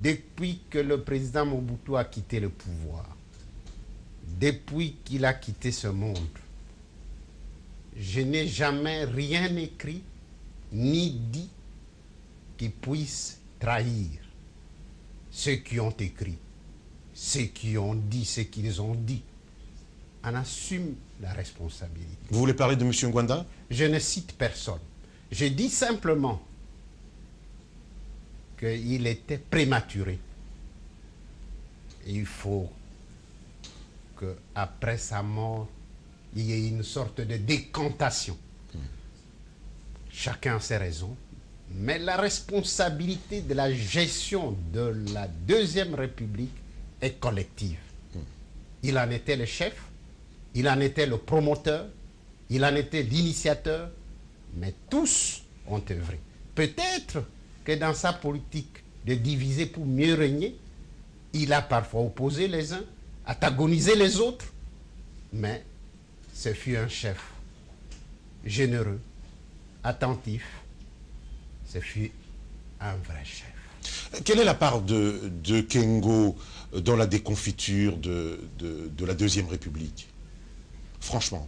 Depuis que le président Mobutu a quitté le pouvoir, depuis qu'il a quitté ce monde, je n'ai jamais rien écrit ni dit qui puisse trahir ceux qui ont écrit, ceux qui ont dit ce qu'ils ont dit. On assume la responsabilité. Vous voulez parler de M. Ngwanda? Je ne cite personne. Je dis simplement qu'il était prématuré. Et il faut qu'après sa mort, il y ait une sorte de décantation. Chacun a ses raisons. Mais la responsabilité de la gestion de la Deuxième République est collective. Il en était le chef, il en était le promoteur, il en était l'initiateur, mais tous ont œuvré. Peut-être que dans sa politique de diviser pour mieux régner, il a parfois opposé les uns, antagonisé les autres, mais ce fut un chef généreux, attentif, ce fut un vrai chef. Quelle est la part de Kengo dans la déconfiture de la Deuxième République? Franchement.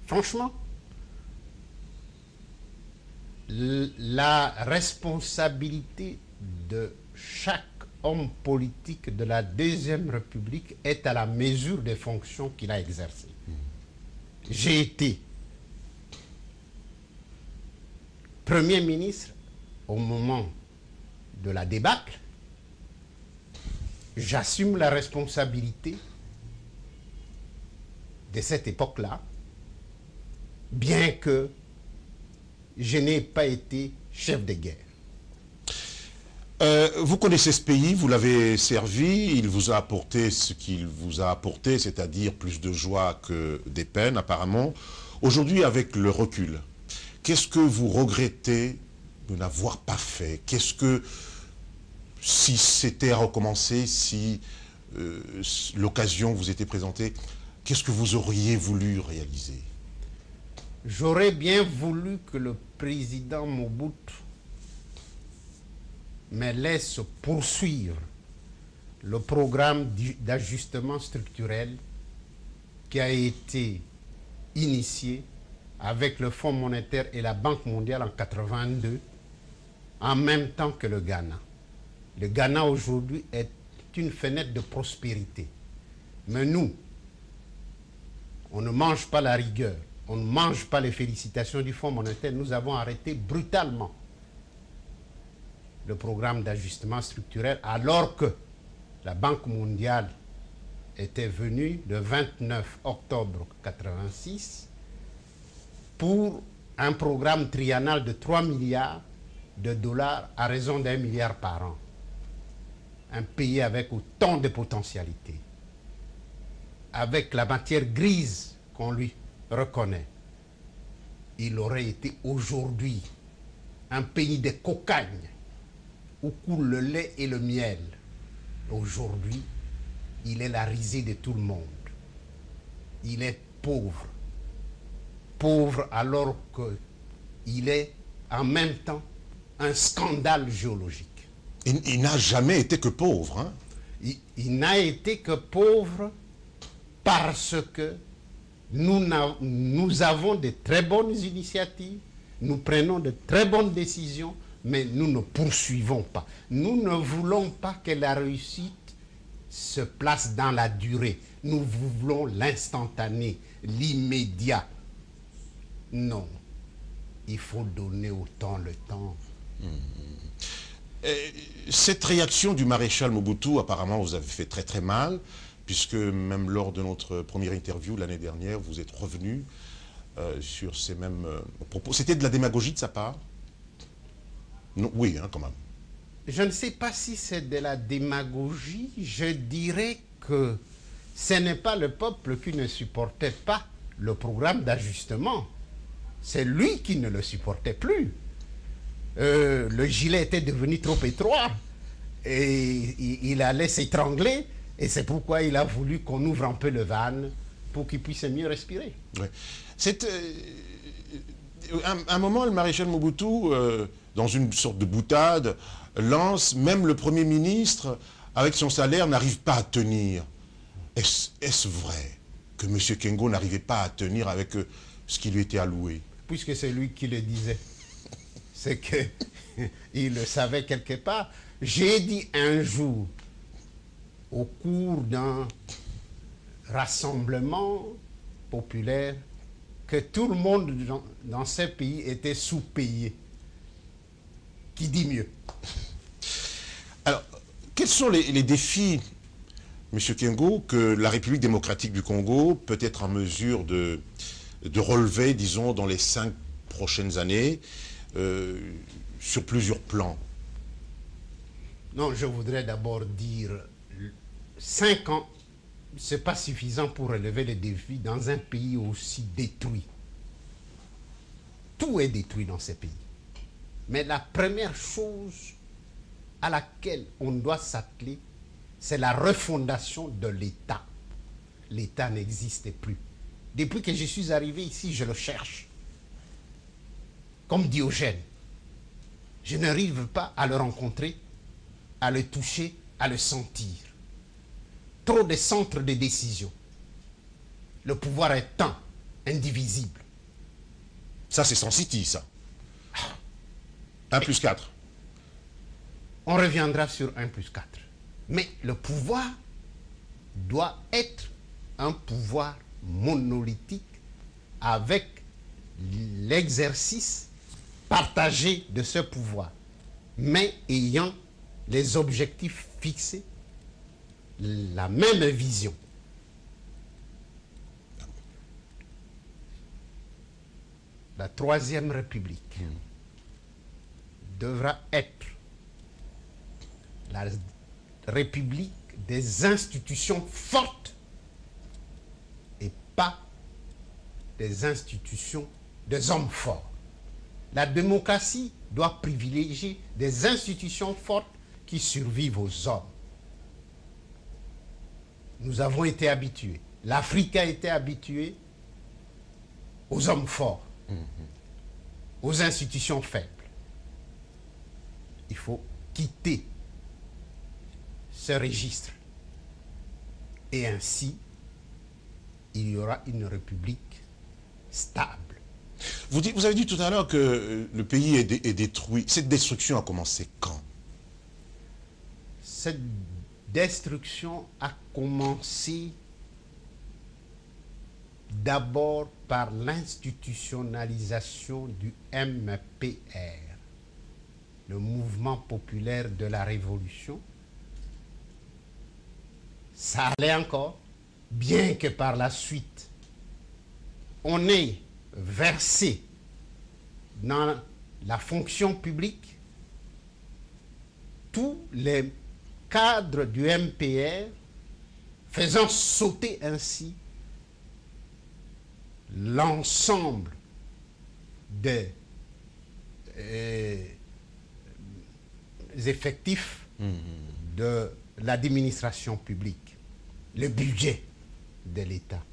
Franchement, la responsabilité de chaque homme politique de la Deuxième République est à la mesure des fonctions qu'il a exercées. J'ai été Premier ministre au moment de la débâcle. J'assume la responsabilité de cette époque-là, bien que je n'ai pas été chef de guerre. Vous connaissez ce pays, vous l'avez servi, il vous a apporté ce qu'il vous a apporté, c'est-à-dire plus de joie que des peines apparemment. Aujourd'hui, avec le recul, qu'est-ce que vous regrettez de n'avoir pas fait? Qu'est-ce que, si c'était à recommencer, si l'occasion vous était présentée, qu'est-ce que vous auriez voulu réaliser? J'aurais bien voulu que le président Mobutu me laisse poursuivre le programme d'ajustement structurel qui a été initié avec le Fonds monétaire et la Banque mondiale en 1982, en même temps que le Ghana. Le Ghana aujourd'hui est une fenêtre de prospérité. Mais nous, on ne mange pas la rigueur, on ne mange pas les félicitations du Fonds monétaire. Nous avons arrêté brutalement le programme d'ajustement structurel alors que la Banque mondiale était venue le 29 octobre 1986 pour un programme triennal de 3 milliards de dollars à raison d'1 milliard par an. Un pays avec autant de potentialités, avec la matière grise qu'on lui reconnaît. Il aurait été aujourd'hui un pays de cocagne où coule le lait et le miel. Aujourd'hui, il est la risée de tout le monde. Il est pauvre. Pauvre alors qu'il est en même temps un scandale géologique. Il n'a jamais été que pauvre. Hein? Il n'a été que pauvre parce que nous avons de très bonnes initiatives, nous prenons de très bonnes décisions, mais nous ne poursuivons pas. Nous ne voulons pas que la réussite se place dans la durée. Nous voulons l'instantané, l'immédiat. Non, il faut donner au temps le temps. Cette réaction du maréchal Mobutu, apparemment, vous avez fait très très mal, puisque même lors de notre première interview l'année dernière, vous êtes revenu sur ces mêmes propos. C'était de la démagogie de sa part? Non, oui, hein, quand même. Je ne sais pas si c'est de la démagogie. Je dirais que ce n'est pas le peuple qui ne supportait pas le programme d'ajustement. C'est lui qui ne le supportait plus. Le gilet était devenu trop étroit et il allait s'étrangler. Et c'est pourquoi il a voulu qu'on ouvre un peu le van pour qu'il puisse mieux respirer. Ouais. À un moment, le maréchal Mobutu dans une sorte de boutade, lance, même le Premier ministre, avec son salaire, n'arrive pas à tenir. Est-ce vrai que M. Kengo n'arrivait pas à tenir avec ce qui lui était alloué? Puisque c'est lui qui le disait. C'est qu'il le savait quelque part. J'ai dit un jour, au cours d'un rassemblement populaire, que tout le monde dans ces pays était sous-payé. Qui dit mieux? Alors, quels sont les défis, M. Kengo, que la République démocratique du Congo peut être en mesure de relever, disons, dans les 5 prochaines années, sur plusieurs plans? Non, je voudrais d'abord dire, 5 ans, ce n'est pas suffisant pour relever les défis dans un pays aussi détruit. Tout est détruit dans ces pays. Mais la première chose à laquelle on doit s'atteler, c'est la refondation de l'État. L'État n'existe plus. Depuis que je suis arrivé ici, je le cherche. Comme Diogène. Je n'arrive pas à le rencontrer, à le toucher, à le sentir. Trop de centres de décision. Le pouvoir est un, indivisible. Ça, c'est Sun City, ça. 1+4. On reviendra sur 1+4. Mais le pouvoir doit être un pouvoir monolithique avec l'exercice partagé de ce pouvoir, mais ayant les objectifs fixés, la même vision. La Troisième République devra être la République des institutions fortes et pas des institutions des hommes forts. La démocratie doit privilégier des institutions fortes qui survivent aux hommes. Nous avons été habitués. L'Afrique a été habituée aux hommes forts, aux institutions faibles. Il faut quitter ce registre. Et ainsi, il y aura une république stable. Vous avez dit tout à l'heure que le pays est détruit. Cette destruction a commencé quand? Cette destruction a commencé d'abord par l'institutionnalisation du MPR, le mouvement populaire de la Révolution. Ça allait encore, bien que par la suite, on ait versé dans la fonction publique tous les cadres du MPR, faisant sauter ainsi l'ensemble des effectifs de l'administration publique. Le budget de l'État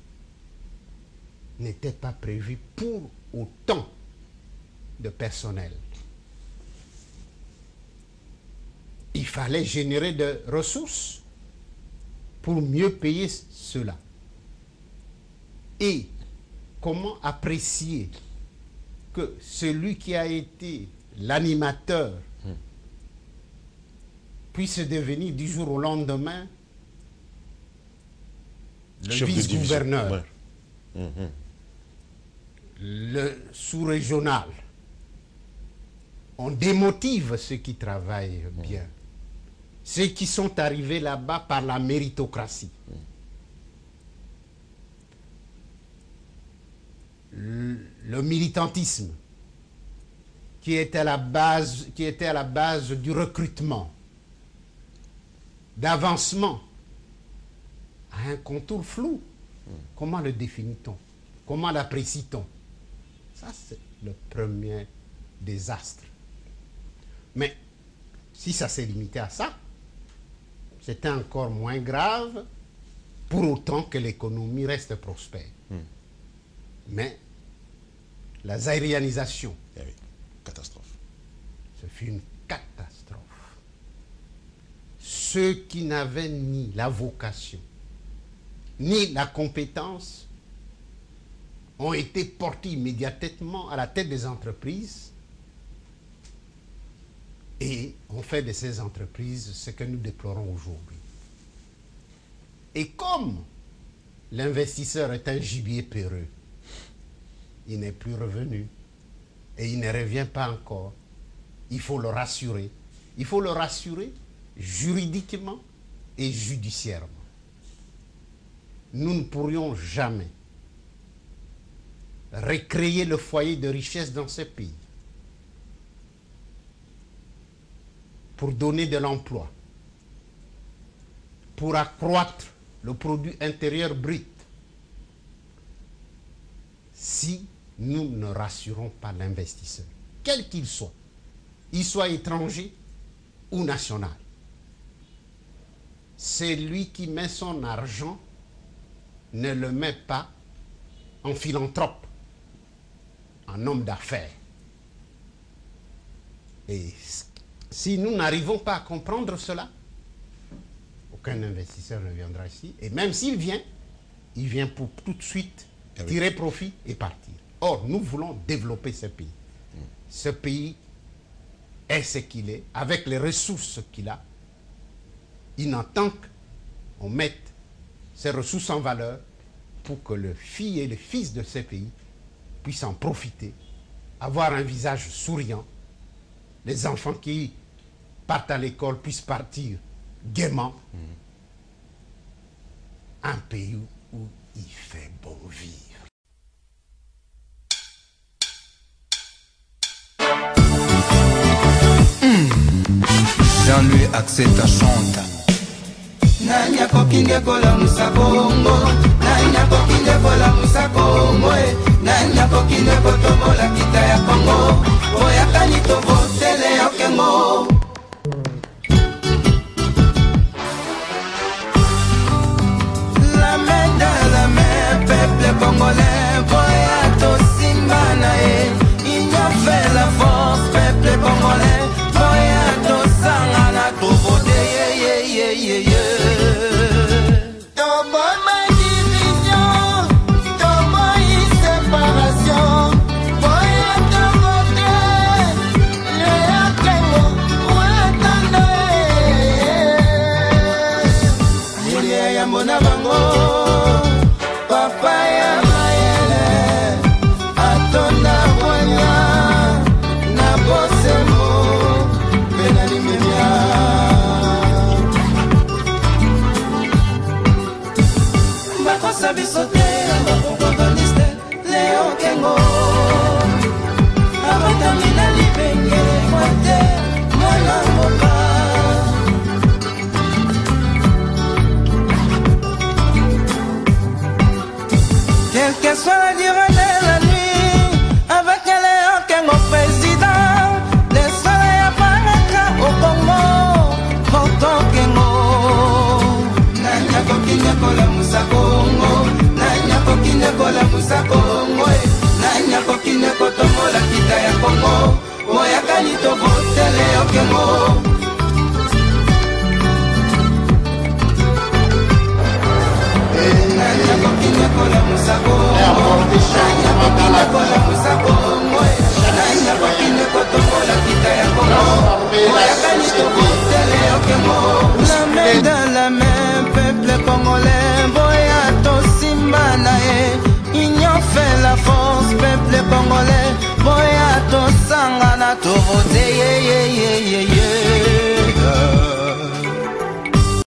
n'était pas prévu pour autant de personnel. Il fallait générer des ressources pour mieux payer cela. Et comment apprécier que celui qui a été l'animateur puisse devenir du jour au lendemain le vice-gouverneur, le sous-régional. On démotive ceux qui travaillent bien. Ceux qui sont arrivés là-bas par la méritocratie. Le militantisme qui était à la base du recrutement, d'avancement, a un contour flou. Comment le définit-on? Comment l'apprécie-t-on? Ça, c'est le premier désastre. Mais si ça s'est limité à ça, c'était encore moins grave, pour autant que l'économie reste prospère. Mais la zaïrianisation, eh oui, catastrophe. Ce fut une catastrophe. Ceux qui n'avaient ni la vocation, ni la compétence, ont été portés immédiatement à la tête des entreprises et ont fait de ces entreprises ce que nous déplorons aujourd'hui. Et comme l'investisseur est un gibier peureux, il n'est plus revenu et il ne revient pas encore. Il faut le rassurer. Il faut le rassurer juridiquement et judiciairement. Nous ne pourrions jamais recréer le foyer de richesse dans ce pays pour donner de l'emploi, pour accroître le produit intérieur brut, si nous ne rassurons pas l'investisseur, quel qu'il soit étranger ou national. C'est lui qui met son argent, ne le met pas en philanthrope, en homme d'affaires. Et si nous n'arrivons pas à comprendre cela, aucun investisseur ne viendra ici. Et même s'il vient, il vient pour tout de suite tirer profit et partir. Or, nous voulons développer ce pays. Ce pays est ce qu'il est, avec les ressources qu'il a. Il n'entend qu'on mette ces ressources en valeur pour que le fils et les fils de ce pays puissent en profiter, avoir un visage souriant, les enfants qui partent à l'école puissent partir gaiement. Un pays où il fait bon vivre. Jean-Louis accepte chante. Nanya kokinde kola musakongo, nanya kokinde kola musakongo, nanya kokinde kotobola kita ya Kongo, boya kanito votele okengo. La main, peuple congolais, boya to simbana il y a fait la force, peuple congolais, boya to sangana to vote quelle que soit la durée de la nuit, avec Léon Kengo président, le soleil apparaîtra au Congo, Porto Kengo. Nanya kokine kola musakongo, nanya kokine kola musakongo, nanya kokine kotomola kita ya Congo, moya kanito vote Léon Kengo. Nanya kokine kola musakongo, nanya kokine kola musakongo, nanya kokine kotomola kita ya Congo, moya kanito vote Léon Kengo. La main dans la main, peuple congolais, boya to simbana union fait la force, peuple congolais, boya to sangana to vote